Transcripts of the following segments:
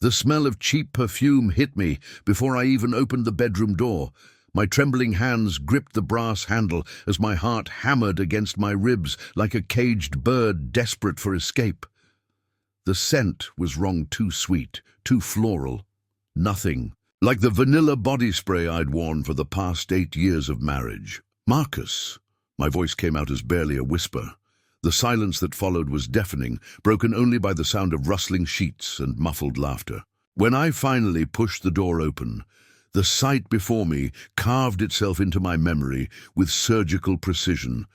The smell of cheap perfume hit me before I even opened the bedroom door. My trembling hands gripped the brass handle as my heart hammered against my ribs like a caged bird desperate for escape. The scent was wrong, too sweet, too floral. Nothing like the vanilla body spray I'd worn for the past 8 years of marriage. Marcus! My voice came out as barely a whisper. The silence that followed was deafening, broken only by the sound of rustling sheets and muffled laughter. When I finally pushed the door open, the sight before me carved itself into my memory with surgical precision.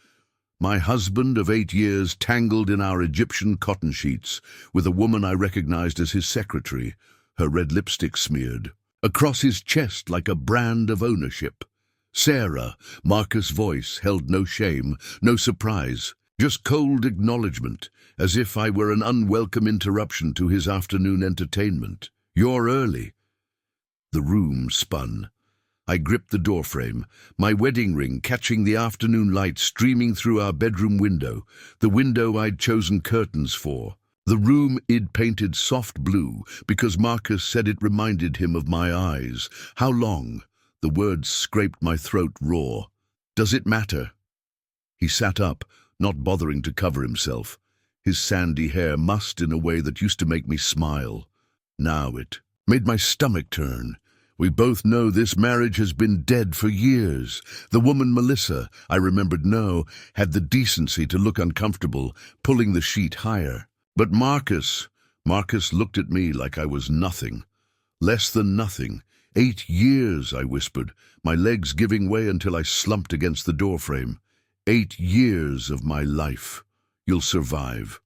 My husband of 8 years tangled in our Egyptian cotton sheets with a woman I recognized as his secretary, her red lipstick smeared. Across his chest like a brand of ownership. Sarah, Marcus' voice held no shame, no surprise, just cold acknowledgement, as if I were an unwelcome interruption to his afternoon entertainment. "You're early." The room spun. I gripped the doorframe, my wedding ring catching the afternoon light streaming through our bedroom window, the window I'd chosen curtains for. The room I'd painted soft blue because Marcus said it reminded him of my eyes. How long? The words scraped my throat raw. "Does it matter?" He sat up, not bothering to cover himself. His sandy hair mussed in a way that used to make me smile. Now it made my stomach turn. We both know this marriage has been dead for years. The woman Melissa, I remembered had the decency to look uncomfortable, pulling the sheet higher. But Marcus looked at me like I was nothing. Less than nothing. 8 years, I whispered, my legs giving way until I slumped against the doorframe. 8 years of my life. You'll survive.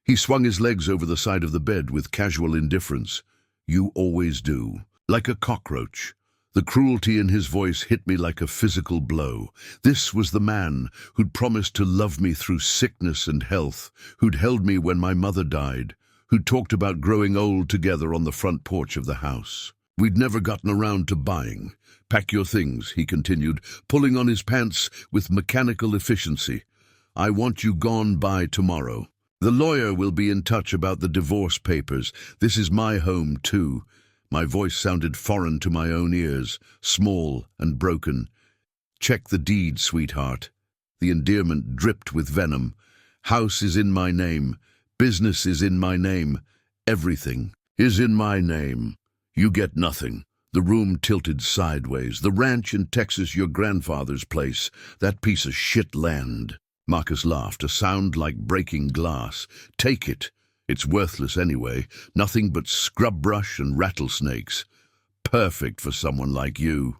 He swung his legs over the side of the bed with casual indifference. You always do. Like a cockroach. The cruelty in his voice hit me like a physical blow. This was the man who'd promised to love me through sickness and health, who'd held me when my mother died, who'd talked about growing old together on the front porch of the house. We'd never gotten around to buying. "Pack your things," he continued, pulling on his pants with mechanical efficiency. "I want you gone by tomorrow. The lawyer will be in touch about the divorce papers. This is my home, too." My voice sounded foreign to my own ears, small and broken. "Check the deed, sweetheart." The endearment dripped with venom. "House is in my name. Business is in my name. Everything is in my name. You get nothing." The room tilted sideways. "The ranch in Texas, your grandfather's place. That piece of shit land." Marcus laughed, a sound like breaking glass. "Take it. It's worthless anyway. Nothing but scrub brush and rattlesnakes. Perfect for someone like you."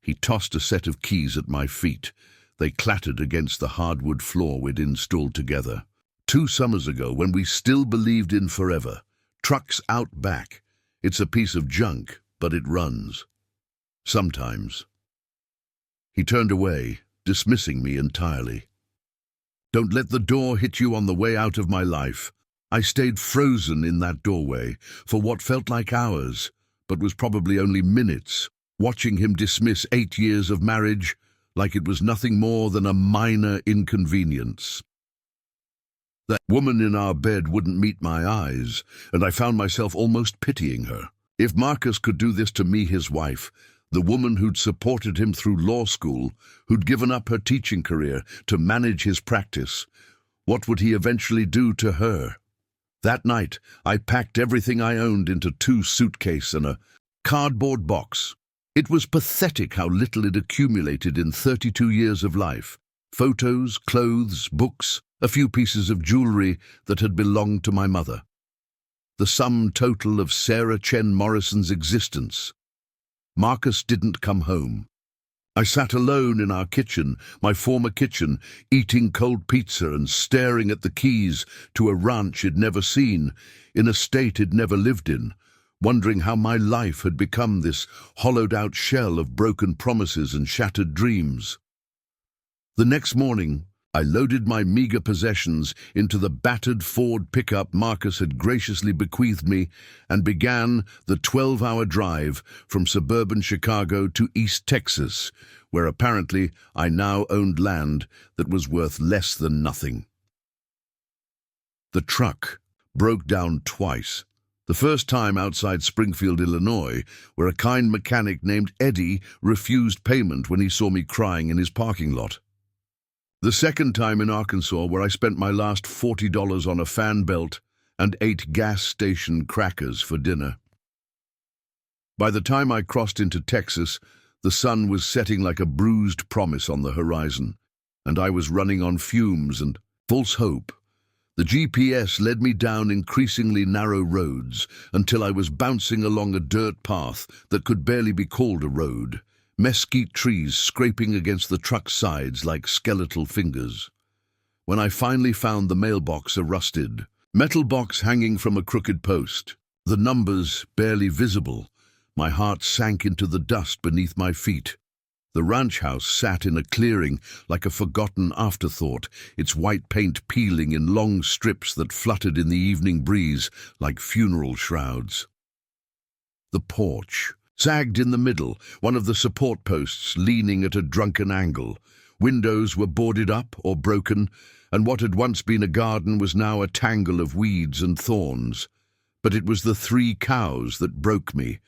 He tossed a set of keys at my feet. They clattered against the hardwood floor we'd installed together. 2 summers ago, when we still believed in forever. Truck's out back. It's a piece of junk, but it runs. Sometimes. He turned away, dismissing me entirely. "Don't let the door hit you on the way out of my life." I stayed frozen in that doorway for what felt like hours, but was probably only minutes, watching him dismiss 8 years of marriage like it was nothing more than a minor inconvenience. That woman in our bed wouldn't meet my eyes, and I found myself almost pitying her. If Marcus could do this to me, his wife, the woman who'd supported him through law school, who'd given up her teaching career to manage his practice, what would he eventually do to her? That night, I packed everything I owned into 2 suitcases and a cardboard box. It was pathetic how little it accumulated in 32 years of life. Photos, clothes, books, a few pieces of jewelry that had belonged to my mother. The sum total of Sarah Chen Morrison's existence. Marcus didn't come home. I sat alone in our kitchen, my former kitchen, eating cold pizza and staring at the keys to a ranch he'd never seen, in a state he'd never lived in, wondering how my life had become this hollowed-out shell of broken promises and shattered dreams. The next morning, I loaded my meager possessions into the battered Ford pickup Marcus had graciously bequeathed me and began the 12-hour drive from suburban Chicago to East Texas, where apparently I now owned land that was worth less than nothing. The truck broke down twice. The first time outside Springfield, Illinois, where a kind mechanic named Eddie refused payment when he saw me crying in his parking lot. The second time in Arkansas, where I spent my last $40 on a fan belt and ate gas station crackers for dinner. By the time I crossed into Texas, the sun was setting like a bruised promise on the horizon, and I was running on fumes and false hope. The GPS led me down increasingly narrow roads until I was bouncing along a dirt path that could barely be called a road, mesquite trees scraping against the truck's sides like skeletal fingers. When I finally found the mailbox, a rusted metal box hanging from a crooked post, the numbers barely visible, my heart sank into the dust beneath my feet. The ranch house sat in a clearing like a forgotten afterthought, its white paint peeling in long strips that fluttered in the evening breeze like funeral shrouds. The porch sagged in the middle, one of the support posts leaning at a drunken angle. Windows were boarded up or broken, and what had once been a garden was now a tangle of weeds and thorns. But it was the 3 cows that broke me.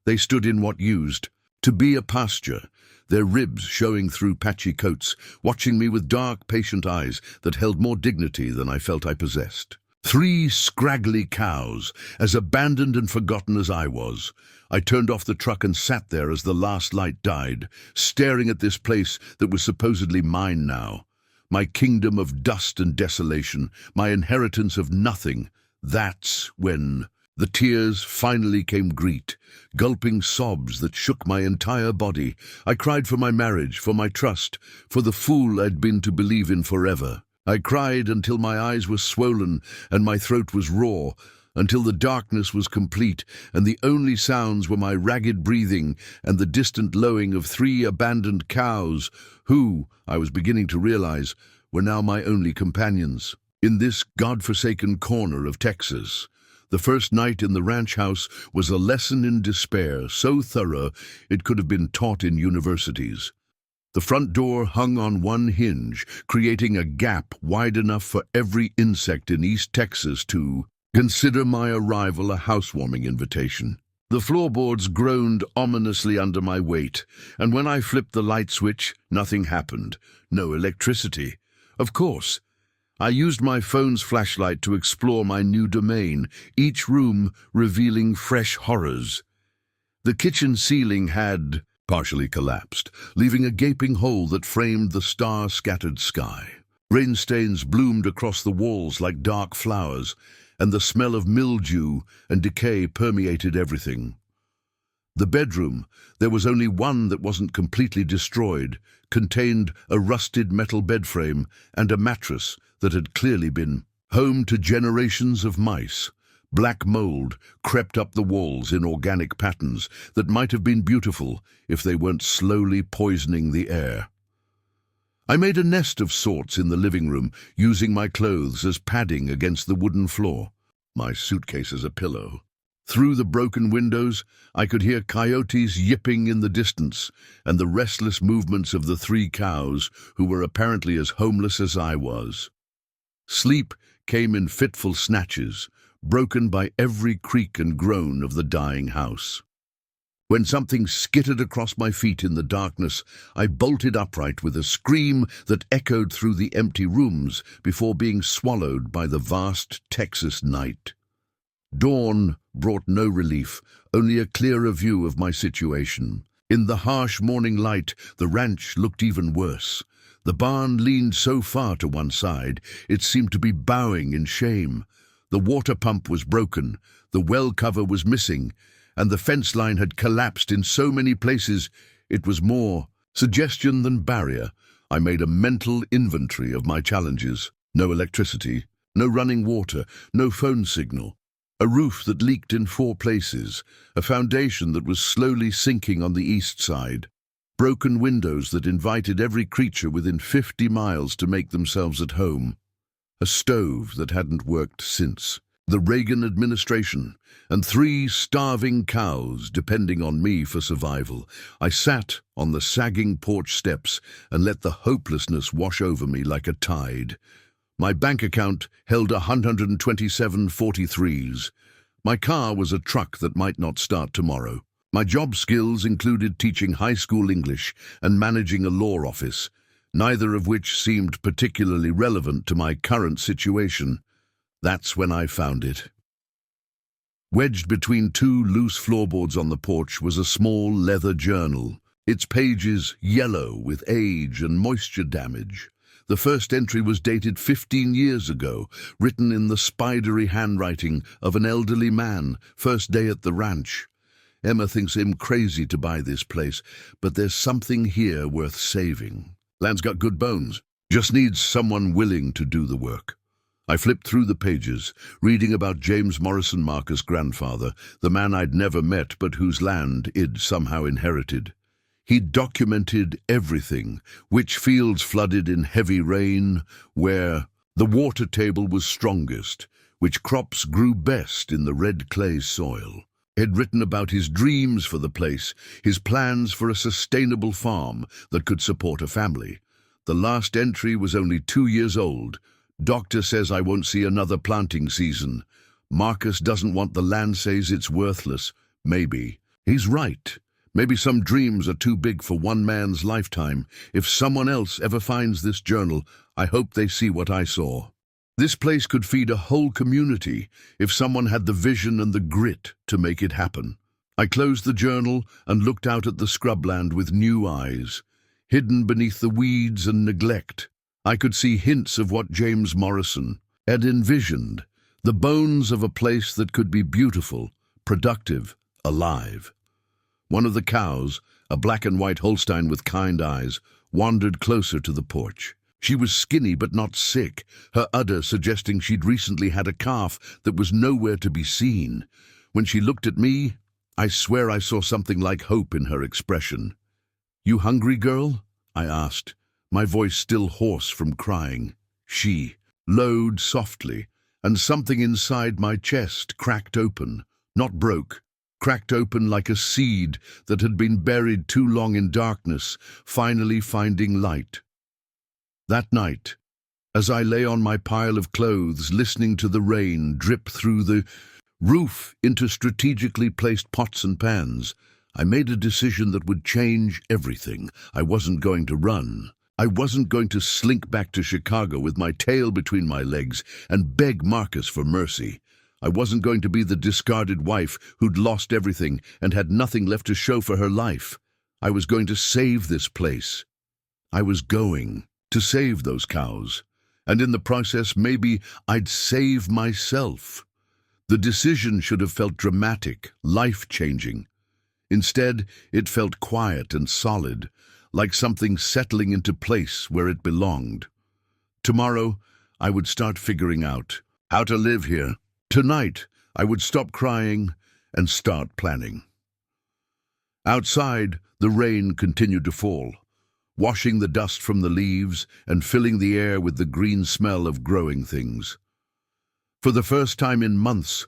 They stood in what used to be a pasture, their ribs showing through patchy coats, watching me with dark, patient eyes that held more dignity than I felt I possessed. 3 scraggly cows, as abandoned and forgotten as I was. I turned off the truck and sat there as the last light died, staring at this place that was supposedly mine now. My kingdom of dust and desolation, my inheritance of nothing. That's when the tears finally came greet, gulping sobs that shook my entire body. I cried for my marriage, for my trust, for the fool I'd been to believe in forever. I cried until my eyes were swollen and my throat was raw, until the darkness was complete and the only sounds were my ragged breathing and the distant lowing of 3 abandoned cows who, I was beginning to realize, were now my only companions. In this God-forsaken corner of Texas, the first night in the ranch house was a lesson in despair so thorough it could have been taught in universities. The front door hung on one hinge, creating a gap wide enough for every insect in East Texas to consider my arrival a housewarming invitation. The floorboards groaned ominously under my weight, and when I flipped the light switch, nothing happened. No electricity. Of course. I used my phone's flashlight to explore my new domain, each room revealing fresh horrors. The kitchen ceiling had partially collapsed, leaving a gaping hole that framed the star-scattered sky. Rain stains bloomed across the walls like dark flowers, and the smell of mildew and decay permeated everything. The bedroom, there was only one that wasn't completely destroyed, contained a rusted metal bed frame and a mattress that had clearly been home to generations of mice. Black mold crept up the walls in organic patterns that might have been beautiful if they weren't slowly poisoning the air. I made a nest of sorts in the living room, using my clothes as padding against the wooden floor, my suitcase as a pillow. Through the broken windows, I could hear coyotes yipping in the distance and the restless movements of the 3 cows who were apparently as homeless as I was. Sleep came in fitful snatches, broken by every creak and groan of the dying house. When something skittered across my feet in the darkness, I bolted upright with a scream that echoed through the empty rooms before being swallowed by the vast Texas night. Dawn brought no relief, only a clearer view of my situation. In the harsh morning light, the ranch looked even worse. The barn leaned so far to one side, it seemed to be bowing in shame. The water pump was broken, the well cover was missing, and the fence line had collapsed in so many places it was more suggestion than barrier. I made a mental inventory of my challenges. No electricity, no running water, no phone signal. A roof that leaked in 4 places, a foundation that was slowly sinking on the east side, broken windows that invited every creature within 50 miles to make themselves at home, a stove that hadn't worked since the Reagan administration, and 3 starving cows depending on me for survival. I sat on the sagging porch steps and let the hopelessness wash over me like a tide. My bank account held 127 43s. My car was a truck that might not start tomorrow. My job skills included teaching high school English and managing a law office, neither of which seemed particularly relevant to my current situation. That's when I found it. Wedged between two loose floorboards on the porch was a small leather journal, its pages yellow with age and moisture damage. The first entry was dated 15 years ago, written in the spidery handwriting of an elderly man, first day at the ranch. Emma thinks I'm crazy to buy this place, but there's something here worth saving. Land's got good bones, just needs someone willing to do the work. I flipped through the pages, reading about James Morrison Marcus' grandfather, the man I'd never met but whose land I'd somehow inherited. He'd documented everything, which fields flooded in heavy rain, where the water table was strongest, which crops grew best in the red clay soil. He'd written about his dreams for the place, his plans for a sustainable farm that could support a family. The last entry was only 2 years old. Doctor says I won't see another planting season. Marcus doesn't want the land, says it's worthless. Maybe. He's right. Maybe some dreams are too big for one man's lifetime. If someone else ever finds this journal, I hope they see what I saw. This place could feed a whole community if someone had the vision and the grit to make it happen. I closed the journal and looked out at the scrubland with new eyes. Hidden beneath the weeds and neglect, I could see hints of what James Morrison had envisioned, the bones of a place that could be beautiful, productive, alive. One of the cows, a black and white Holstein with kind eyes, wandered closer to the porch. She was skinny but not sick, her udder suggesting she'd recently had a calf that was nowhere to be seen. When she looked at me, I swear I saw something like hope in her expression. "You hungry, girl?" I asked, my voice still hoarse from crying. She lowed softly, and something inside my chest cracked open, not broke, cracked open like a seed that had been buried too long in darkness, finally finding light. That night, as I lay on my pile of clothes, listening to the rain drip through the roof into strategically placed pots and pans, I made a decision that would change everything. I wasn't going to run. I wasn't going to slink back to Chicago with my tail between my legs and beg Marcus for mercy. I wasn't going to be the discarded wife who'd lost everything and had nothing left to show for her life. I was going to save this place. I was going to save those cows, and in the process maybe I'd save myself. The decision should have felt dramatic, life-changing. Instead, it felt quiet and solid, like something settling into place where it belonged. Tomorrow, I would start figuring out how to live here. Tonight, I would stop crying and start planning. Outside, the rain continued to fall, washing the dust from the leaves and filling the air with the green smell of growing things. For the first time in months,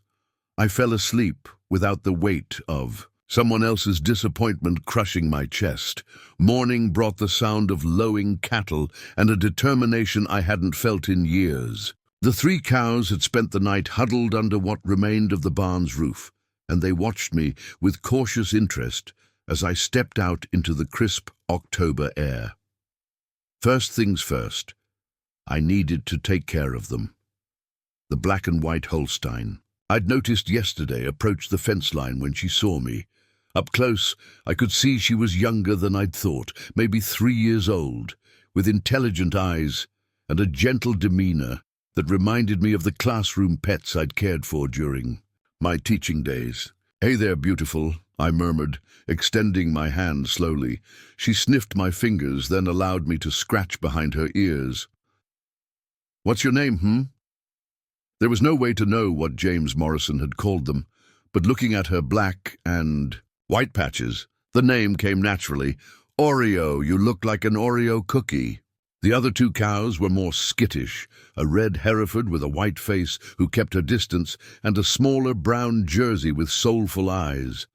I fell asleep without the weight of someone else's disappointment crushing my chest. Morning brought the sound of lowing cattle and a determination I hadn't felt in years. The 3 cows had spent the night huddled under what remained of the barn's roof, and they watched me with cautious interest as I stepped out into the crisp October air. First things first, I needed to take care of them. The black and white Holstein I'd noticed yesterday approached the fence line when she saw me. Up close, I could see she was younger than I'd thought, maybe 3 years old, with intelligent eyes and a gentle demeanor that reminded me of the classroom pets I'd cared for during my teaching days. "Hey there, beautiful," I murmured, extending my hand slowly. She sniffed my fingers, then allowed me to scratch behind her ears. "What's your name, There was no way to know what James Morrison had called them, but looking at her black and white patches, the name came naturally. "Oreo, you look like an Oreo cookie." The other 2 cows were more skittish, a red Hereford with a white face who kept her distance, and a smaller brown Jersey with soulful eyes.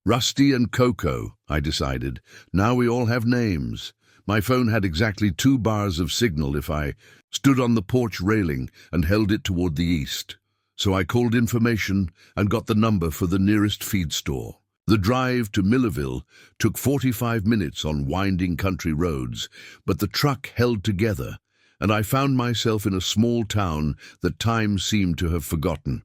Rusty and Coco, I decided. Now we all have names. My phone had exactly 2 bars of signal if I stood on the porch railing and held it toward the east. So I called information and got the number for the nearest feed store. The drive to Millerville took 45 minutes on winding country roads, but the truck held together, and I found myself in a small town that time seemed to have forgotten.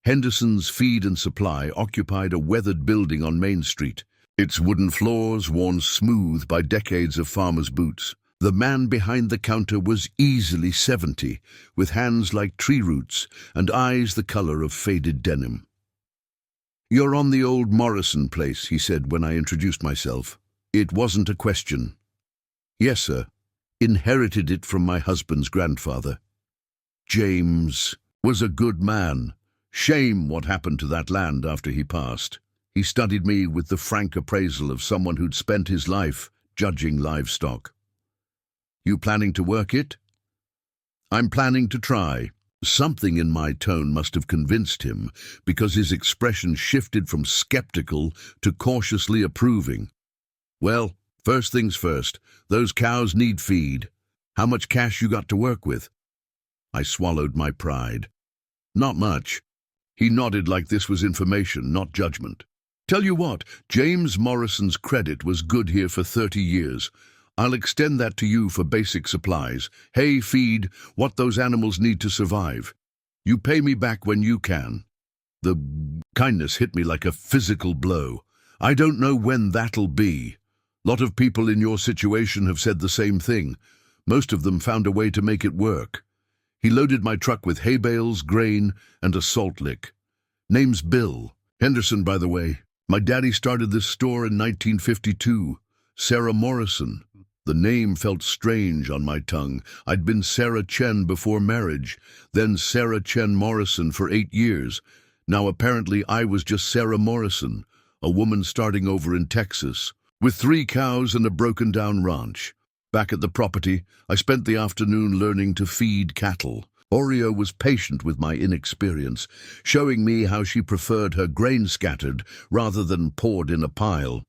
Henderson's Feed and Supply occupied a weathered building on Main Street, its wooden floors worn smooth by decades of farmers' boots. The man behind the counter was easily 70, with hands like tree roots and eyes the color of faded denim. "You're on the old Morrison place," he said when I introduced myself. It wasn't a question. "Yes, sir. Inherited it from my husband's grandfather. James was a good man. Shame what happened to that land after he passed." He studied me with the frank appraisal of someone who'd spent his life judging livestock. "You planning to work it?" "I'm planning to try." Something in my tone must have convinced him, because his expression shifted from skeptical to cautiously approving. "Well, first things first, those cows need feed. How much cash you got to work with?" I swallowed my pride. "Not much." He nodded like this was information, not judgment. "Tell you what, James Morrison's credit was good here for 30 years. I'll extend that to you for basic supplies, hay, feed, what those animals need to survive. You pay me back when you can." The kindness hit me like a physical blow. "I don't know when that'll be. Lot of people in your situation have said the same thing. Most of them found a way to make it work." He loaded my truck with hay bales, grain, and a salt lick. "Name's Bill. Henderson, by the way. My daddy started this store in 1952. Sarah Morrison." The name felt strange on my tongue. I'd been Sarah Chen before marriage, then Sarah Chen Morrison for 8 years. Now apparently I was just Sarah Morrison, a woman starting over in Texas, with 3 cows and a broken-down ranch. Back at the property, I spent the afternoon learning to feed cattle. Oreo was patient with my inexperience, showing me how she preferred her grain scattered rather than poured in a pile.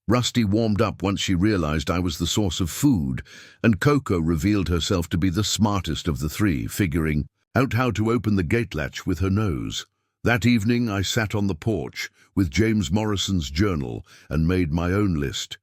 Rusty warmed up once she realized I was the source of food, and Coco revealed herself to be the smartest of the 3, figuring out how to open the gate latch with her nose. That evening I sat on the porch with James Morrison's journal and made my own list.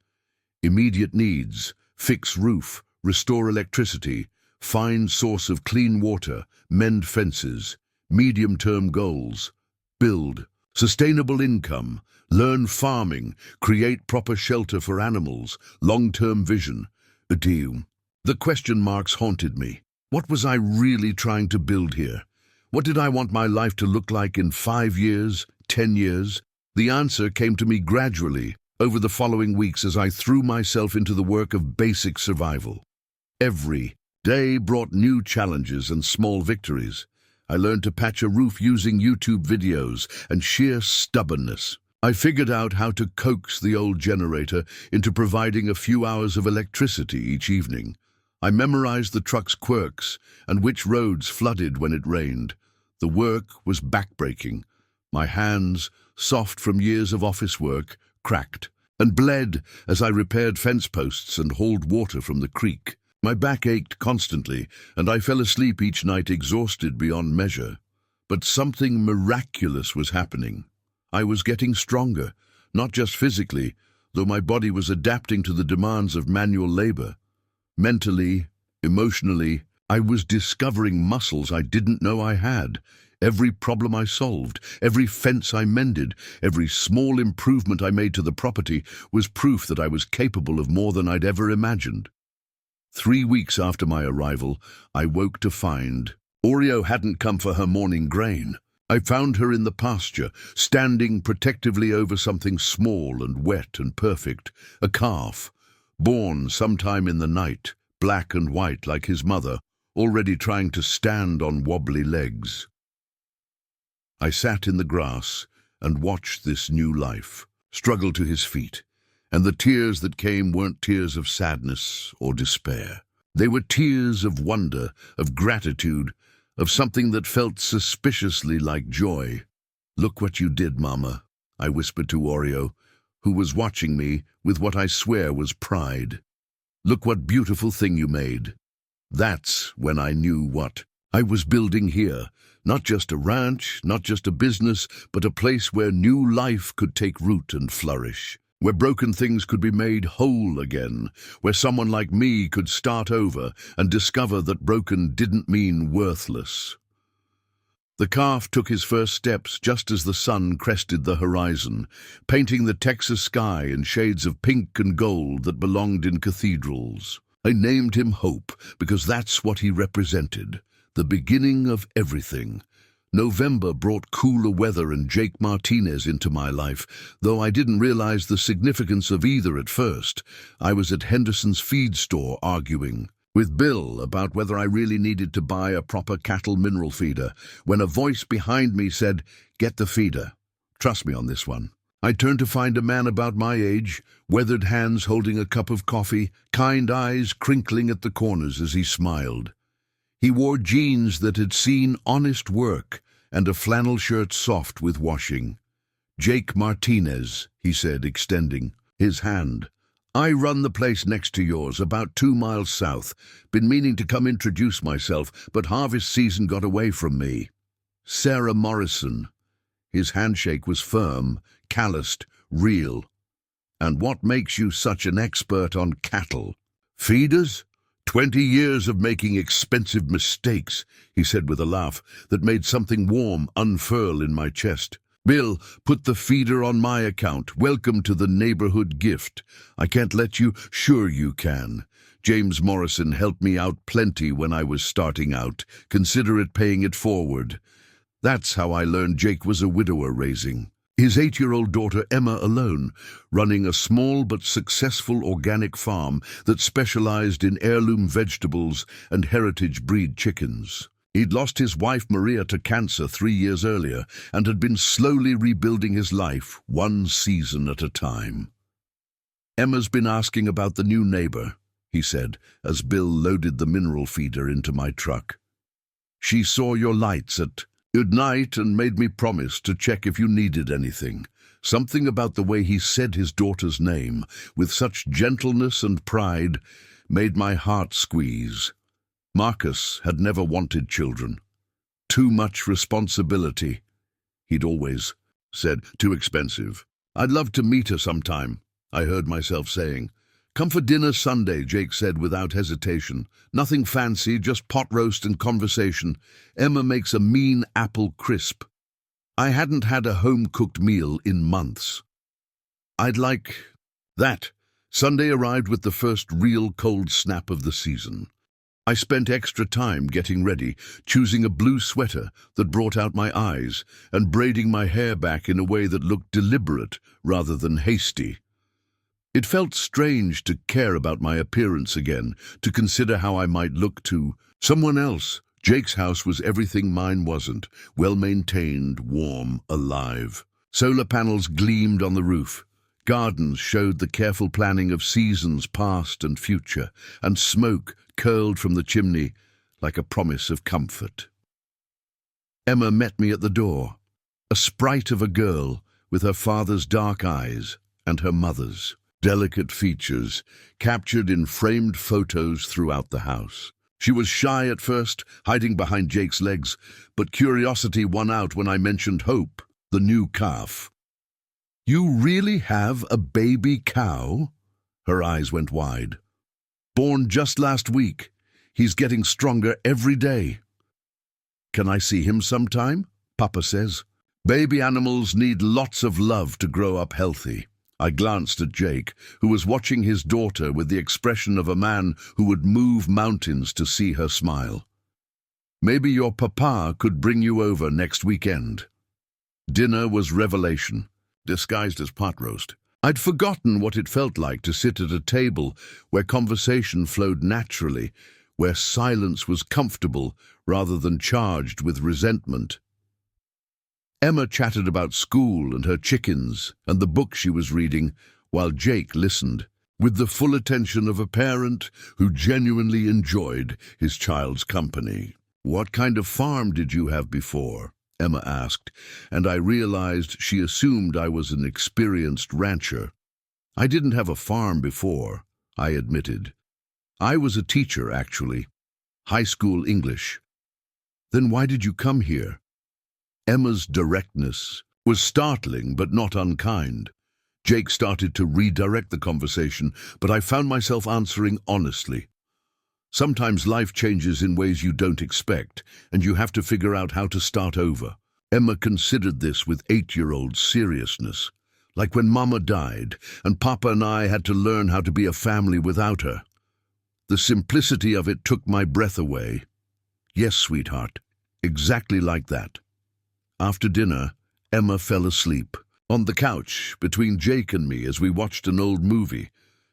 Immediate needs: fix roof, restore electricity, find source of clean water, mend fences. Medium-term goals: build, sustainable income, learn farming, create proper shelter for animals, long-term vision. Adieu. The question marks haunted me. What was I really trying to build here? What did I want my life to look like in 5 years, 10 years? The answer came to me gradually over the following weeks as I threw myself into the work of basic survival. Every day brought new challenges and small victories. I learned to patch a roof using YouTube videos and sheer stubbornness. I figured out how to coax the old generator into providing a few hours of electricity each evening. I memorized the truck's quirks and which roads flooded when it rained. The work was backbreaking. My hands, soft from years of office work, cracked and bled as I repaired fence posts and hauled water from the creek. My back ached constantly, and I fell asleep each night exhausted beyond measure. But something miraculous was happening. I was getting stronger, not just physically, though my body was adapting to the demands of manual labor. Mentally, emotionally, I was discovering muscles I didn't know I had. Every problem I solved, every fence I mended, every small improvement I made to the property was proof that I was capable of more than I'd ever imagined. 3 weeks after my arrival, I woke to find Oreo hadn't come for her morning grain. I found her in the pasture, standing protectively over something small and wet and perfect, a calf, born sometime in the night, black and white like his mother, already trying to stand on wobbly legs. I sat in the grass and watched this new life struggle to his feet, and the tears that came weren't tears of sadness or despair. They were tears of wonder, of gratitude, of something that felt suspiciously like joy. "Look what you did, Mama," I whispered to Oreo, who was watching me with what I swear was pride. "Look what beautiful thing you made." That's when I knew what I was building here, not just a ranch, not just a business, but a place where new life could take root and flourish, where broken things could be made whole again, where someone like me could start over and discover that broken didn't mean worthless. The calf took his first steps just as the sun crested the horizon, painting the Texas sky in shades of pink and gold that belonged in cathedrals. I named him Hope because that's what he represented, the beginning of everything. November brought cooler weather and Jake Martinez into my life, though I didn't realize the significance of either at first. I was at Henderson's feed store arguing with Bill about whether I really needed to buy a proper cattle mineral feeder, when a voice behind me said, "Get the feeder. Trust me on this one." I turned to find a man about my age, weathered hands holding a cup of coffee, kind eyes crinkling at the corners as he smiled. He wore jeans that had seen honest work and a flannel shirt soft with washing. "Jake Martinez," he said, extending his hand. "I run the place next to yours, about 2 miles south. Been meaning to come introduce myself, but harvest season got away from me." Sarah Morrison. His handshake was firm, calloused, real. "And what makes you such an expert on cattle?" "Feeders? 20 years of making expensive mistakes," he said with a laugh that made something warm unfurl in my chest. "Bill, put the feeder on my account. Welcome to the neighborhood gift. I can't let you." "Sure you can. James Morrison helped me out plenty when I was starting out. Consider it paying it forward." That's how I learned Jake was a widower raising his 8-year-old daughter Emma alone, running a small but successful organic farm that specialized in heirloom vegetables and heritage breed chickens. He'd lost his wife Maria to cancer 3 years earlier and had been slowly rebuilding his life, one season at a time. "Emma's been asking about the new neighbor," he said, as Bill loaded the mineral feeder into my truck. "She saw your lights at good night and made me promise to check if you needed anything." Something about the way he said his daughter's name, with such gentleness and pride, made my heart squeeze. Marcus had never wanted children. Too much responsibility, he'd always said. Too expensive. "I'd love to meet her sometime," I heard myself saying. "Come for dinner Sunday," Jake said without hesitation. "Nothing fancy, just pot roast and conversation. Emma makes a mean apple crisp." I hadn't had a home-cooked meal in months. "I'd like that." Sunday arrived with the first real cold snap of the season. I spent extra time getting ready, choosing a blue sweater that brought out my eyes, and braiding my hair back in a way that looked deliberate rather than hasty. It felt strange to care about my appearance again, to consider how I might look to someone else. Jake's house was everything mine wasn't, well-maintained, warm, alive. Solar panels gleamed on the roof. Gardens showed the careful planning of seasons past and future, and smoke curled from the chimney like a promise of comfort. Emma met me at the door, a sprite of a girl with her father's dark eyes and her mother's delicate features captured in framed photos throughout the house. She was shy at first, hiding behind Jake's legs, but curiosity won out when I mentioned Hope, the new calf. "You really have a baby cow?" Her eyes went wide. "Born just last week. He's getting stronger every day." "Can I see him sometime?" Papa says. "Baby animals need lots of love to grow up healthy." I glanced at Jake, who was watching his daughter with the expression of a man who would move mountains to see her smile. "Maybe your papa could bring you over next weekend." Dinner was revelation, disguised as pot roast. I'd forgotten what it felt like to sit at a table where conversation flowed naturally, where silence was comfortable rather than charged with resentment. Emma chatted about school and her chickens and the book she was reading, while Jake listened, with the full attention of a parent who genuinely enjoyed his child's company. "What kind of farm did you have before?" Emma asked, and I realized she assumed I was an experienced rancher. "I didn't have a farm before," I admitted. "I was a teacher, actually. High school English." Then why did you come here? Emma's directness was startling but not unkind. Jake started to redirect the conversation, but I found myself answering honestly. Sometimes life changes in ways you don't expect, and you have to figure out how to start over. Emma considered this with 8-year-old seriousness, like when Mama died, and Papa and I had to learn how to be a family without her. The simplicity of it took my breath away. Yes, sweetheart, exactly like that. After dinner, Emma fell asleep on the couch between Jake and me as we watched an old movie,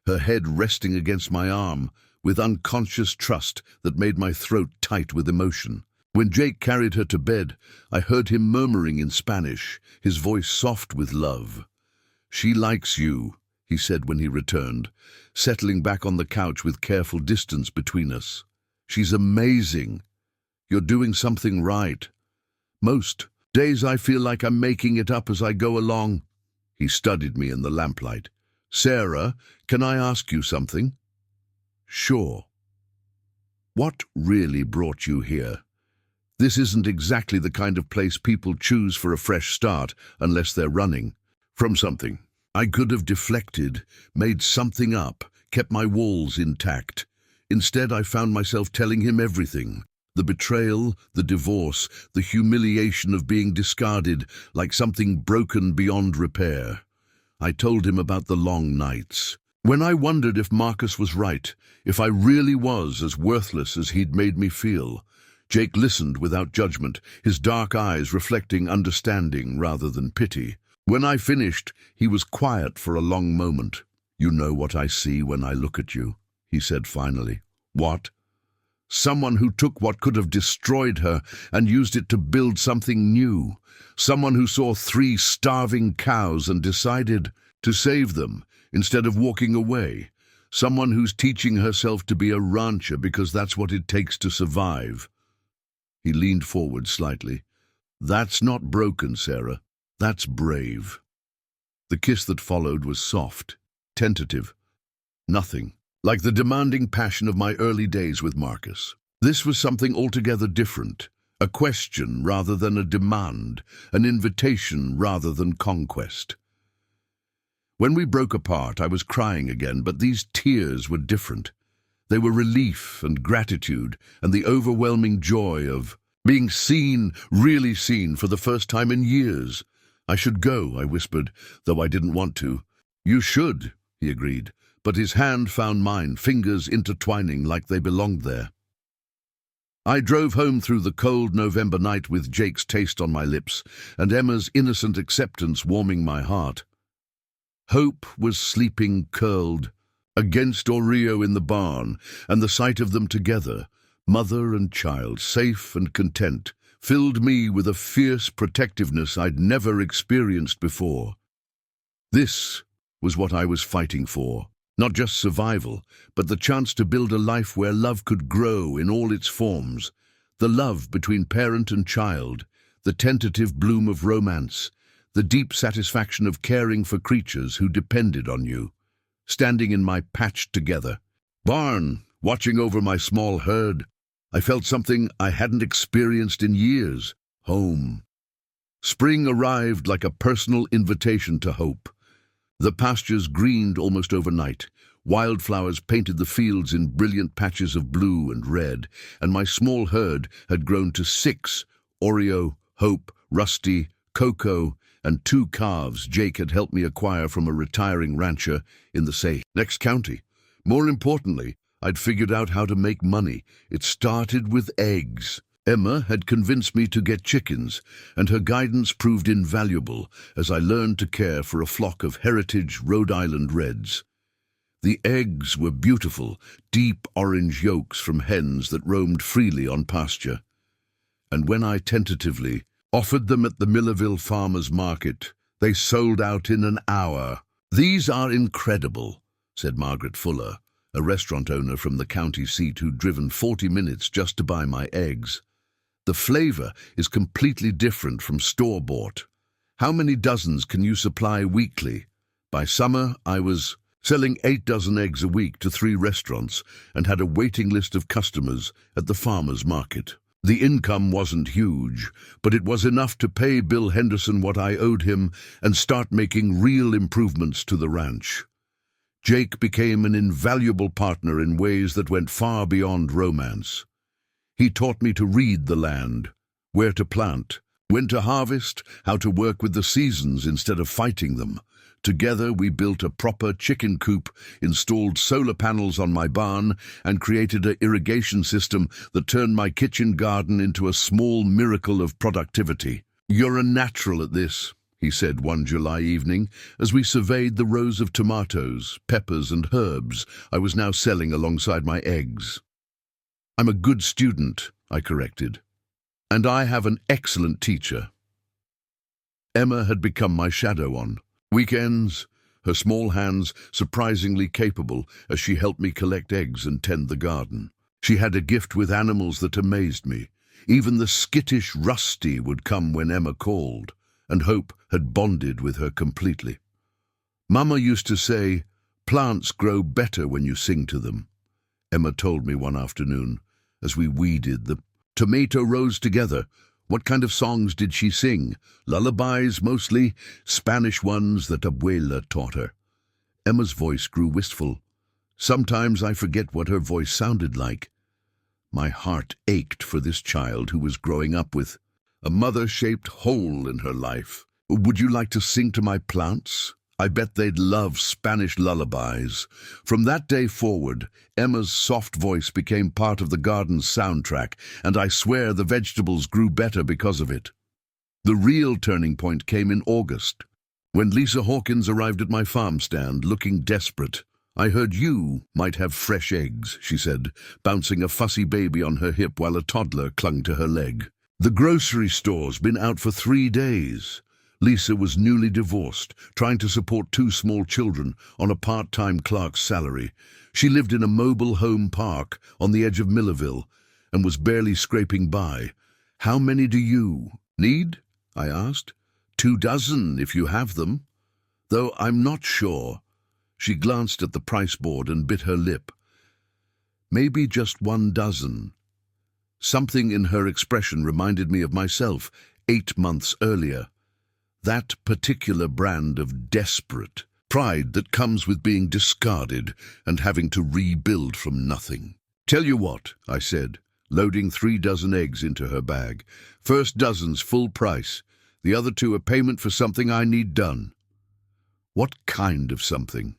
her head resting against my arm with unconscious trust that made my throat tight with emotion. When Jake carried her to bed, I heard him murmuring in Spanish, his voice soft with love. "She likes you," he said when he returned, settling back on the couch with careful distance between us. "She's amazing. You're doing something right. Most days I feel like I'm making it up as I go along." He studied me in the lamplight. "Sarah, can I ask you something?" "Sure." "What really brought you here? This isn't exactly the kind of place people choose for a fresh start unless they're running from something." I could have deflected, made something up, kept my walls intact. Instead, I found myself telling him everything. The betrayal, the divorce, the humiliation of being discarded like something broken beyond repair. I told him about the long nights, when I wondered if Marcus was right, if I really was as worthless as he'd made me feel. Jake listened without judgment, his dark eyes reflecting understanding rather than pity. When I finished, he was quiet for a long moment. "You know what I see when I look at you," he said finally. "What?" "Someone who took what could have destroyed her and used it to build something new. Someone who saw 3 starving cows and decided to save them instead of walking away. Someone who's teaching herself to be a rancher because that's what it takes to survive." He leaned forward slightly. "That's not broken, Sarah. That's brave." The kiss that followed was soft, tentative, nothing like the demanding passion of my early days with Marcus. This was something altogether different, a question rather than a demand, an invitation rather than conquest. When we broke apart, I was crying again, but these tears were different. They were relief and gratitude and the overwhelming joy of being seen, really seen, for the first time in years. "I should go," I whispered, though I didn't want to. "You should," he agreed, but his hand found mine, fingers intertwining like they belonged there. I drove home through the cold November night with Jake's taste on my lips and Emma's innocent acceptance warming my heart. Hope was sleeping curled against Oreo in the barn, and the sight of them together, mother and child, safe and content, filled me with a fierce protectiveness I'd never experienced before. This was what I was fighting for. Not just survival, but the chance to build a life where love could grow in all its forms. The love between parent and child, the tentative bloom of romance, the deep satisfaction of caring for creatures who depended on you. Standing in my patched-together barn, watching over my small herd, I felt something I hadn't experienced in years: home. Spring arrived like a personal invitation to hope. The pastures greened almost overnight. Wildflowers painted the fields in brilliant patches of blue and red, and my small herd had grown to 6: Oreo, Hope, Rusty, Coco, and 2 calves Jake had helped me acquire from a retiring rancher in the next county. More importantly, I'd figured out how to make money. It started with eggs. Emma had convinced me to get chickens, and her guidance proved invaluable as I learned to care for a flock of heritage Rhode Island Reds. The eggs were beautiful, deep orange yolks from hens that roamed freely on pasture. And when I tentatively offered them at the Millerville Farmers Market, they sold out in an hour. "These are incredible," said Margaret Fuller, a restaurant owner from the county seat who'd driven 40 minutes just to buy my eggs. "The flavor is completely different from store-bought. How many dozens can you supply weekly?" By summer, I was selling 8 dozen eggs a week to 3 restaurants and had a waiting list of customers at the farmers market. The income wasn't huge, but it was enough to pay Bill Henderson what I owed him and start making real improvements to the ranch. Jake became an invaluable partner in ways that went far beyond romance. He taught me to read the land, where to plant, when to harvest, how to work with the seasons instead of fighting them. Together we built a proper chicken coop, installed solar panels on my barn, and created an irrigation system that turned my kitchen garden into a small miracle of productivity. "You're a natural at this," he said one July evening, as we surveyed the rows of tomatoes, peppers, and herbs I was now selling alongside my eggs. "I'm a good student," I corrected, "and I have an excellent teacher." Emma had become my shadow on weekends, her small hands surprisingly capable as she helped me collect eggs and tend the garden. She had a gift with animals that amazed me. Even the skittish Rusty would come when Emma called, and Hope had bonded with her completely. "Mama used to say, 'Plants grow better when you sing to them,'" Emma told me one afternoon as we weeded the tomato rows together. What kind of songs did she sing? Lullabies, mostly, Spanish ones that Abuela taught her. Emma's voice grew wistful. Sometimes I forget what her voice sounded like. My heart ached for this child who was growing up with a mother-shaped hole in her life. "Would you like to sing to my plants?" I bet they'd love Spanish lullabies. From that day forward, Emma's soft voice became part of the garden's soundtrack, and I swear the vegetables grew better because of it. The real turning point came in August, when Lisa Hawkins arrived at my farm stand, looking desperate. "I heard you might have fresh eggs," she said, bouncing a fussy baby on her hip while a toddler clung to her leg. "The grocery store's been out for 3 days." Lisa was newly divorced, trying to support 2 small children on a part-time clerk's salary. She lived in a mobile home park on the edge of Millerville and was barely scraping by. "How many do you need?" I asked. 2 dozen, if you have them. Though I'm not sure. She glanced at the price board and bit her lip. "Maybe just 1 dozen. Something in her expression reminded me of myself 8 months earlier. That particular brand of desperate pride that comes with being discarded and having to rebuild from nothing. "Tell you what," I said, loading 3 dozen eggs into her bag. "First dozen's full price. The other 2 are payment for something I need done." "What kind of something?"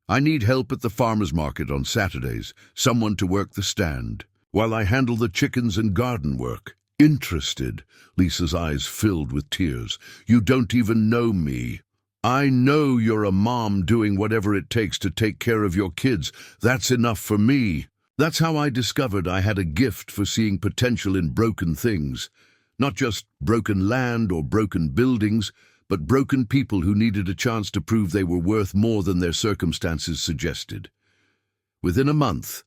"I need help at the farmer's market on Saturdays, someone to work the stand, while I handle the chickens and garden work." "Interested?" Lisa's eyes filled with tears. "You don't even know me." "I know you're a mom doing whatever it takes to take care of your kids. That's enough for me." That's how I discovered I had a gift for seeing potential in broken things. Not just broken land or broken buildings, but broken people who needed a chance to prove they were worth more than their circumstances suggested. Within a month,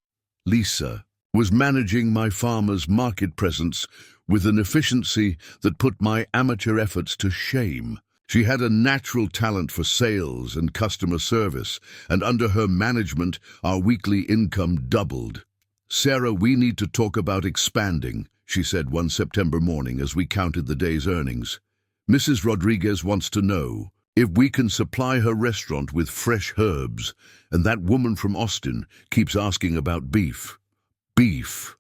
Lisa was managing my farmer's market presence with an efficiency that put my amateur efforts to shame. She had a natural talent for sales and customer service, and under her management, our weekly income doubled. "Sarah, we need to talk about expanding," she said one September morning as we counted the day's earnings. "Mrs. Rodriguez wants to know if we can supply her restaurant with fresh herbs, and that woman from Austin keeps asking about beef." Beef.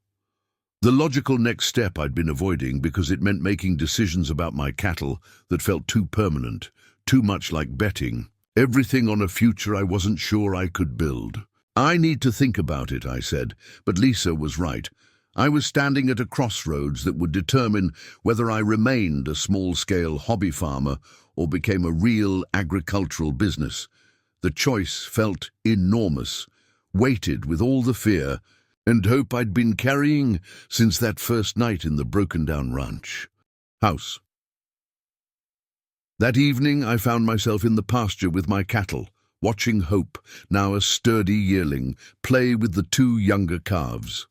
The logical next step I'd been avoiding because it meant making decisions about my cattle that felt too permanent, too much like betting. Everything on a future I wasn't sure I could build. "I need to think about it," I said, but Lisa was right. I was standing at a crossroads that would determine whether I remained a small-scale hobby farmer or became a real agricultural business. The choice felt enormous, weighted with all the fear and hope I'd been carrying since that first night in the broken-down ranch house. That evening I found myself in the pasture with my cattle, watching Hope, now a sturdy yearling, play with the 2 younger calves.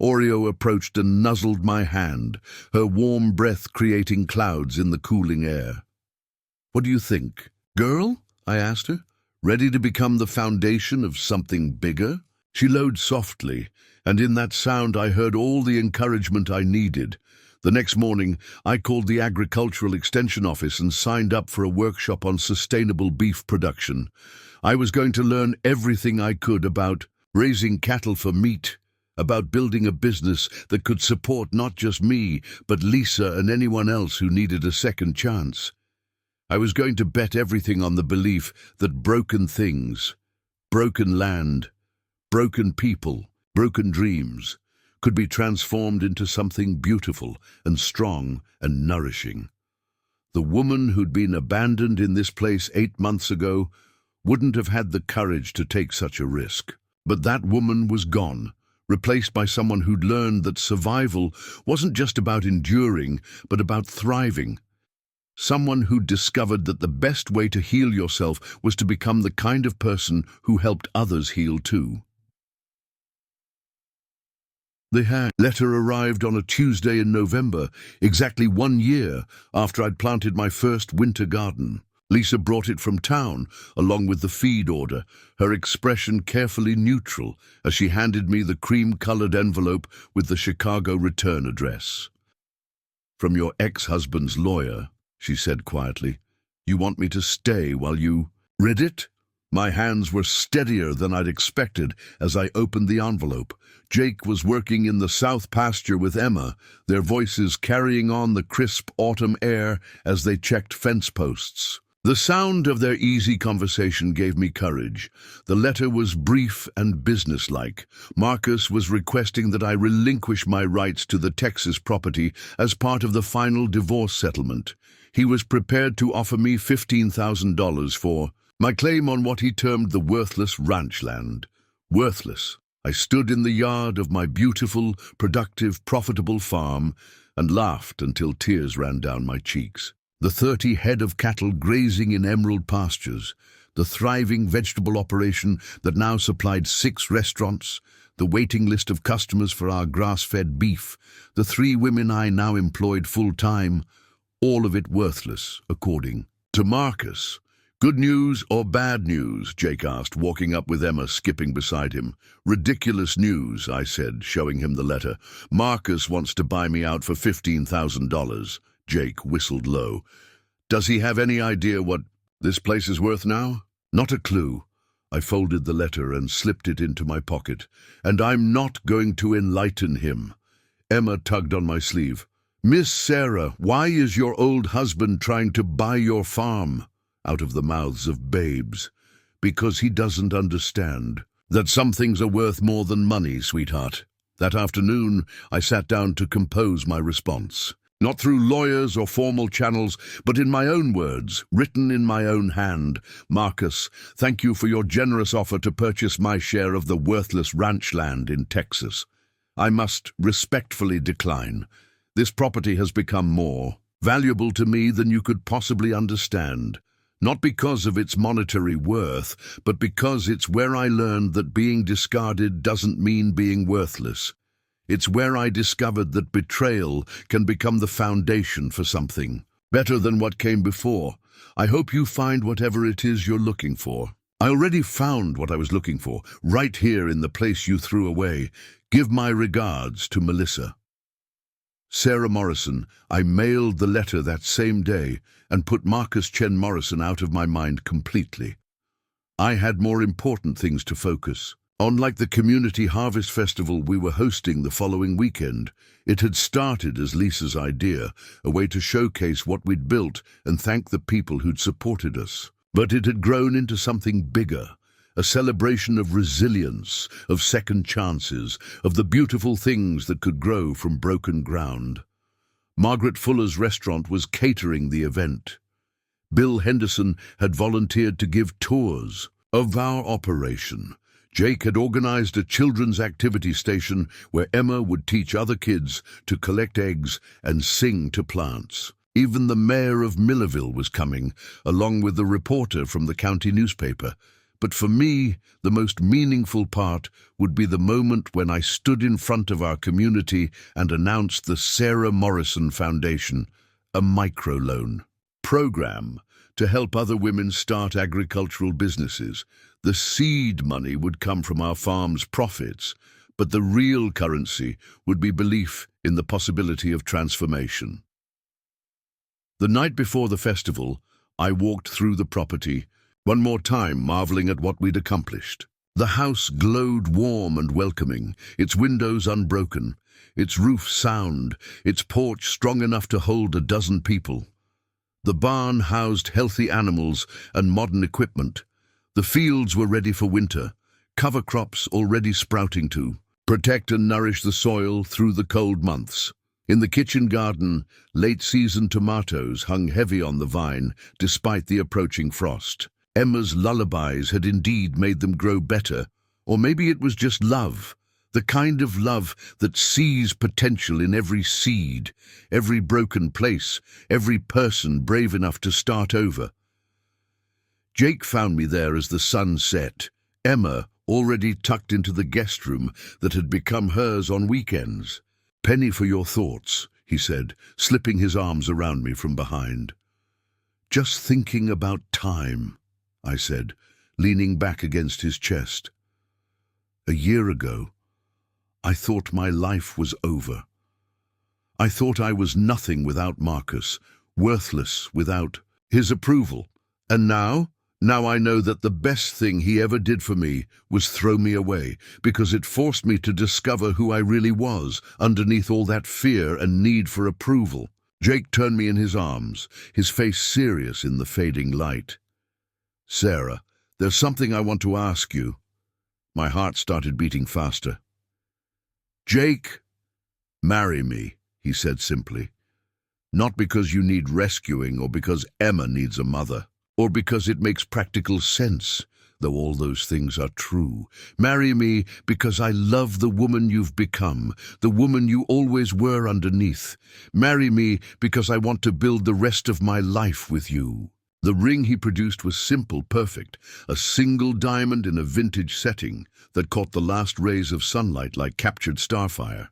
Oreo approached and nuzzled my hand, her warm breath creating clouds in the cooling air. "What do you think, girl?" I asked her. "Ready to become the foundation of something bigger?" She lowed softly, and in that sound I heard all the encouragement I needed. The next morning, I called the Agricultural Extension Office and signed up for a workshop on sustainable beef production. I was going to learn everything I could about raising cattle for meat, about building a business that could support not just me, but Lisa and anyone else who needed a second chance. I was going to bet everything on the belief that broken things, broken land, broken people, broken dreams, could be transformed into something beautiful and strong and nourishing. The woman who'd been abandoned in this place 8 months ago wouldn't have had the courage to take such a risk. But that woman was gone, replaced by someone who'd learned that survival wasn't just about enduring, but about thriving. Someone who'd discovered that the best way to heal yourself was to become the kind of person who helped others heal too. The letter arrived on a Tuesday in November, exactly 1 year after I'd planted my first winter garden. Lisa brought it from town, along with the feed order, her expression carefully neutral as she handed me the cream-colored envelope with the Chicago return address. "From your ex-husband's lawyer," she said quietly. "You want me to stay while you—" Read it? My hands were steadier than I'd expected as I opened the envelope. Jake was working in the south pasture with Emma, their voices carrying on the crisp autumn air as they checked fence posts. The sound of their easy conversation gave me courage. The letter was brief and businesslike. Marcus was requesting that I relinquish my rights to the Texas property as part of the final divorce settlement. He was prepared to offer me $15,000 for my claim on what he termed the worthless ranch land. Worthless. I stood in the yard of my beautiful, productive, profitable farm and laughed until tears ran down my cheeks. The 30 head of cattle grazing in emerald pastures, the thriving vegetable operation that now supplied 6 restaurants, the waiting list of customers for our grass-fed beef, the 3 women I now employed full-time, all of it worthless, according to Marcus. "Good news or bad news?" Jake asked, walking up with Emma skipping beside him. "Ridiculous news," I said, showing him the letter. "Marcus wants to buy me out for $15,000. Jake whistled low. "Does he have any idea what this place is worth now?" "Not a clue." I folded the letter and slipped it into my pocket. "And I'm not going to enlighten him." Emma tugged on my sleeve. "Miss Sarah, why is your old husband trying to buy your farm?" Out of the mouths of babes. "Because he doesn't understand that some things are worth more than money, sweetheart." That afternoon, I sat down to compose my response. Not through lawyers or formal channels, but in my own words, written in my own hand. "Marcus, thank you for your generous offer to purchase my share of the worthless ranch land in Texas. I must respectfully decline. This property has become more valuable to me than you could possibly understand. Not because of its monetary worth, but because it's where I learned that being discarded doesn't mean being worthless. It's where I discovered that betrayal can become the foundation for something better than what came before. I hope you find whatever it is you're looking for." I already found what I was looking for, right here in the place you threw away. "Give my regards to Melissa." Sarah Morrison. I mailed the letter that same day and put Marcus Chen Morrison out of my mind completely. I had more important things to focus on, like the Community Harvest Festival we were hosting the following weekend. It had started as Lisa's idea, a way to showcase what we'd built and thank the people who'd supported us. But it had grown into something bigger, a celebration of resilience, of second chances, of the beautiful things that could grow from broken ground. Margaret Fuller's restaurant was catering the event. Bill Henderson had volunteered to give tours of our operation. Jake had organized a children's activity station where Emma would teach other kids to collect eggs and sing to plants. Even the mayor of Millerville was coming, along with the reporter from the county newspaper. But for me, the most meaningful part would be the moment when I stood in front of our community and announced the Sarah Morrison Foundation, a microloan program to help other women start agricultural businesses. The seed money would come from our farm's profits, but the real currency would be belief in the possibility of transformation. The night before the festival, I walked through the property, one more time marveling at what we'd accomplished. The house glowed warm and welcoming, its windows unbroken, its roof sound, its porch strong enough to hold a dozen people. The barn housed healthy animals and modern equipment. The fields were ready for winter, cover crops already sprouting to protect and nourish the soil through the cold months. In the kitchen garden, late-season tomatoes hung heavy on the vine despite the approaching frost. Emma's lullabies had indeed made them grow better, or maybe it was just love, the kind of love that sees potential in every seed, every broken place, every person brave enough to start over. Jake found me there as the sun set, Emma already tucked into the guest room that had become hers on weekends. "Penny for your thoughts," he said, slipping his arms around me from behind. "Just thinking about time," I said, leaning back against his chest. "A year ago, I thought my life was over. I thought I was nothing without Marcus, worthless without his approval. And now I know that the best thing he ever did for me was throw me away, because it forced me to discover who I really was, underneath all that fear and need for approval." Jake turned me in his arms, his face serious in the fading light. "Sarah, there's something I want to ask you." My heart started beating faster. "Jake, marry me," he said simply. "Not because you need rescuing or because Emma needs a mother, or because it makes practical sense, though all those things are true. Marry me because I love the woman you've become, the woman you always were underneath. Marry me because I want to build the rest of my life with you." The ring he produced was simple, perfect, a single diamond in a vintage setting that caught the last rays of sunlight like captured starfire.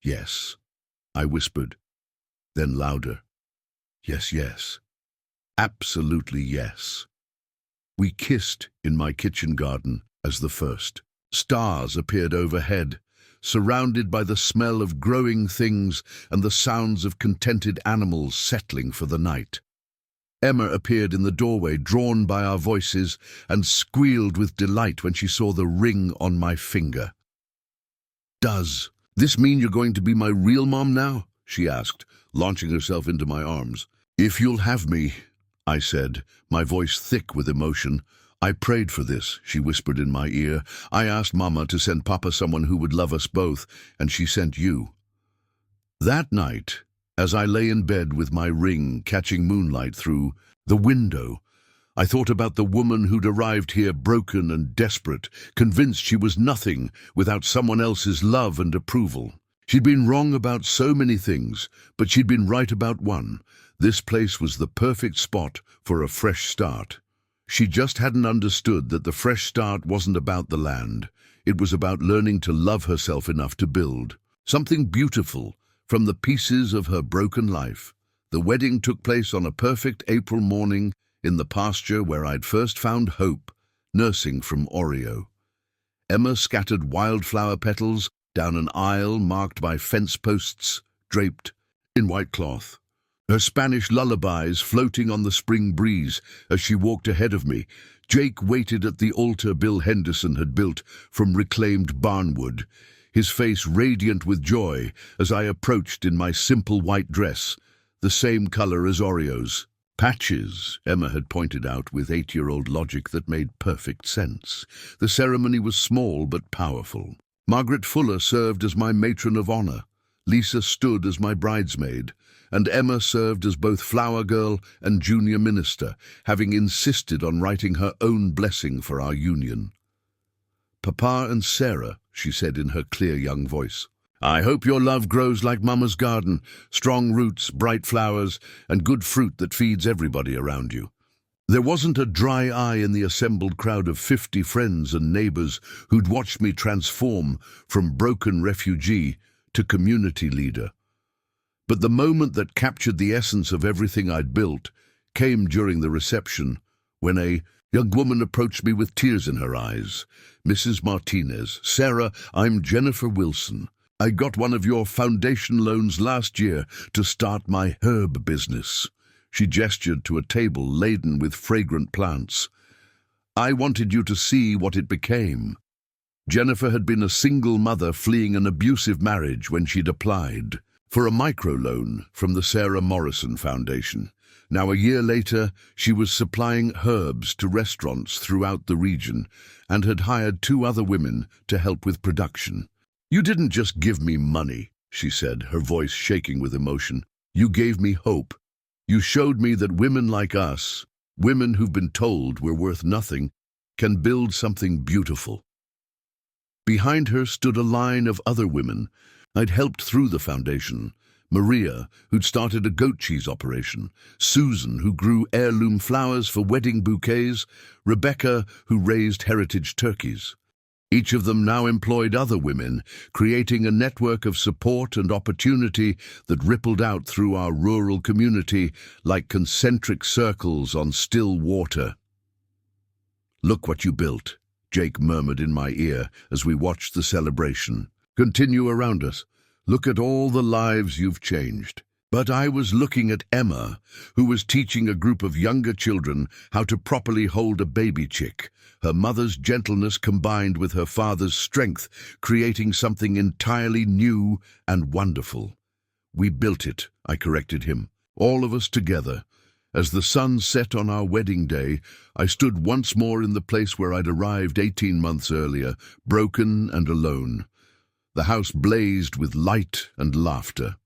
"Yes," I whispered, then louder. "Yes, yes. Absolutely yes." We kissed in my kitchen garden as the first. Stars appeared overhead, surrounded by the smell of growing things and the sounds of contented animals settling for the night. Emma appeared in the doorway, drawn by our voices, and squealed with delight when she saw the ring on my finger. "Does this mean you're going to be my real mom now?" she asked, launching herself into my arms. "If you'll have me," I said, my voice thick with emotion. "I prayed for this," she whispered in my ear. "I asked Mama to send Papa someone who would love us both, and she sent you." That night, as I lay in bed with my ring catching moonlight through the window, I thought about the woman who'd arrived here broken and desperate, convinced she was nothing without someone else's love and approval. She'd been wrong about so many things, but she'd been right about one. This place was the perfect spot for a fresh start. She just hadn't understood that the fresh start wasn't about the land. It was about learning to love herself enough to build something beautiful from the pieces of her broken life. The wedding took place on a perfect April morning in the pasture where I'd first found hope, nursing from Oreo. Emma scattered wildflower petals down an aisle marked by fence posts draped in white cloth, her Spanish lullabies floating on the spring breeze as she walked ahead of me. Jake waited at the altar Bill Henderson had built from reclaimed barnwood, his face radiant with joy as I approached in my simple white dress, the same color as Oreo's. "Patches," Emma had pointed out with 8-year-old logic that made perfect sense. The ceremony was small but powerful. Margaret Fuller served as my matron of honor, Lisa stood as my bridesmaid, and Emma served as both flower girl and junior minister, having insisted on writing her own blessing for our union. "Papa and Sarah," she said in her clear young voice, "I hope your love grows like Mama's garden, strong roots, bright flowers, and good fruit that feeds everybody around you." There wasn't a dry eye in the assembled crowd of 50 friends and neighbors who'd watched me transform from broken refugee to community leader. But the moment that captured the essence of everything I'd built came during the reception, when a young woman approached me with tears in her eyes. "Mrs. Martinez, Sarah, I'm Jennifer Wilson. I got one of your foundation loans last year to start my herb business." She gestured to a table laden with fragrant plants. "I wanted you to see what it became." Jennifer had been a single mother fleeing an abusive marriage when she'd applied for a microloan from the Sarah Morrison Foundation. Now, a year later, she was supplying herbs to restaurants throughout the region and had hired 2 other women to help with production. "You didn't just give me money," she said, her voice shaking with emotion. "You gave me hope. You showed me that women like us, women who've been told we're worth nothing, can build something beautiful." Behind her stood a line of other women I'd helped through the foundation. Maria, who'd started a goat cheese operation, Susan, who grew heirloom flowers for wedding bouquets, Rebecca, who raised heritage turkeys. Each of them now employed other women, creating a network of support and opportunity that rippled out through our rural community like concentric circles on still water. "Look what you built," Jake murmured in my ear as we watched the celebration. "Continue around us. Look at all the lives you've changed." But I was looking at Emma, who was teaching a group of younger children how to properly hold a baby chick, her mother's gentleness combined with her father's strength, creating something entirely new and wonderful. "We built it," I corrected him, "all of us together." As the sun set on our wedding day, I stood once more in the place where I'd arrived 18 months earlier, broken and alone. The house blazed with light and laughter.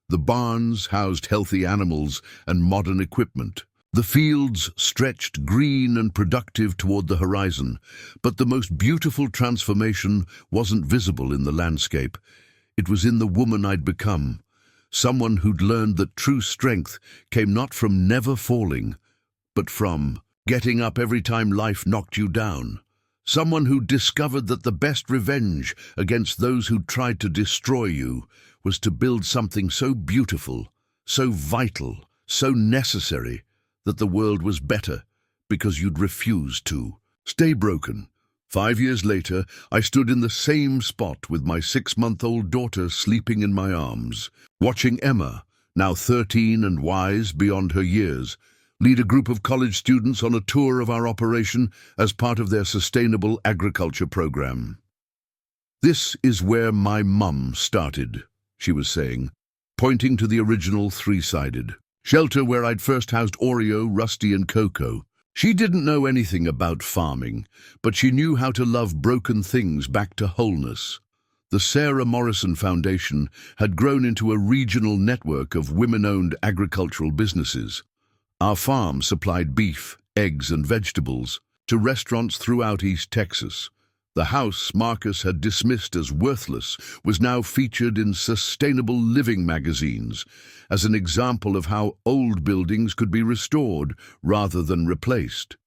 The barns housed healthy animals and modern equipment. The fields stretched green and productive toward the horizon, but the most beautiful transformation wasn't visible in the landscape. It was in the woman I'd become, someone who'd learned that true strength came not from never falling, but from getting up every time life knocked you down. Someone who discovered that the best revenge against those who tried to destroy you was to build something so beautiful, so vital, so necessary, that the world was better because you'd refused to. Stay broken. 5 years later, I stood in the same spot with my 6-month-old daughter sleeping in my arms, watching Emma, now 13 and wise beyond her years, lead a group of college students on a tour of our operation as part of their sustainable agriculture program. "This is where my mum started," she was saying, pointing to the original 3-sided shelter where I'd first housed Oreo, Rusty, and Coco. She didn't know anything about farming, but she knew how to love broken things back to wholeness. The Sarah Morrison Foundation had grown into a regional network of women-owned agricultural businesses. Our farm supplied beef, eggs, and vegetables to restaurants throughout East Texas. The house Marcus had dismissed as worthless was now featured in sustainable living magazines as an example of how old buildings could be restored rather than replaced.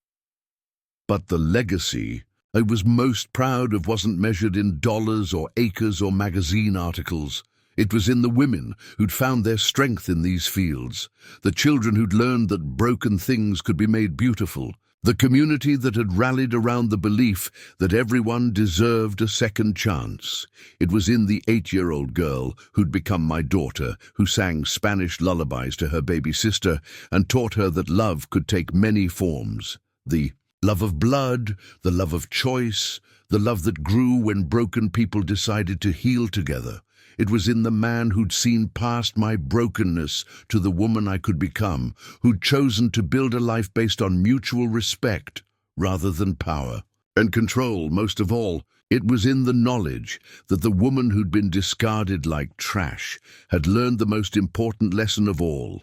But the legacy I was most proud of wasn't measured in dollars or acres or magazine articles. It was in the women who'd found their strength in these fields, the children who'd learned that broken things could be made beautiful, the community that had rallied around the belief that everyone deserved a second chance. It was in the 8-year-old girl who'd become my daughter, who sang Spanish lullabies to her baby sister and taught her that love could take many forms. The love of blood, the love of choice, the love that grew when broken people decided to heal together. It was in the man who'd seen past my brokenness to the woman I could become, who'd chosen to build a life based on mutual respect rather than power and control. Most of all, it was in the knowledge that the woman who'd been discarded like trash had learned the most important lesson of all.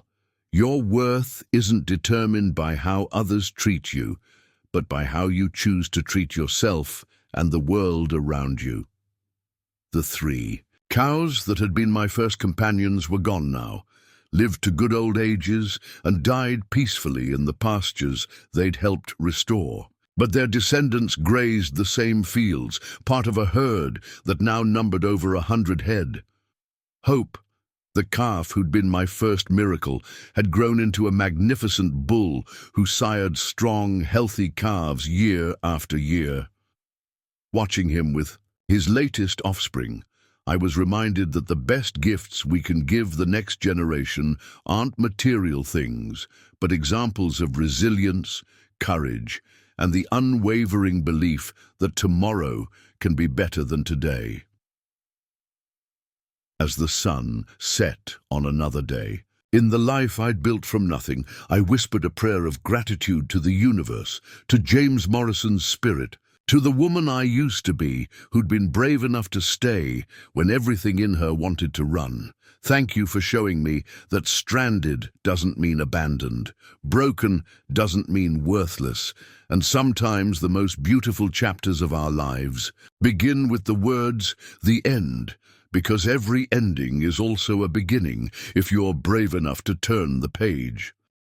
Your worth isn't determined by how others treat you, but by how you choose to treat yourself and the world around you. The 3 cows that had been my first companions were gone now, lived to good old ages, and died peacefully in the pastures they'd helped restore. But their descendants grazed the same fields, part of a herd that now numbered over 100 head. Hope, The calf who'd been my first miracle had grown into a magnificent bull who sired strong, healthy calves year after year. Watching him with his latest offspring, I was reminded that the best gifts we can give the next generation aren't material things, but examples of resilience, courage, and the unwavering belief that tomorrow can be better than today. As the sun set on another day, in the life I'd built from nothing, I whispered a prayer of gratitude to the universe, to James Morrison's spirit, to the woman I used to be, who'd been brave enough to stay when everything in her wanted to run. Thank you for showing me that stranded doesn't mean abandoned, broken doesn't mean worthless, and sometimes the most beautiful chapters of our lives begin with the words, "the end," because every ending is also a beginning if you're brave enough to turn the page.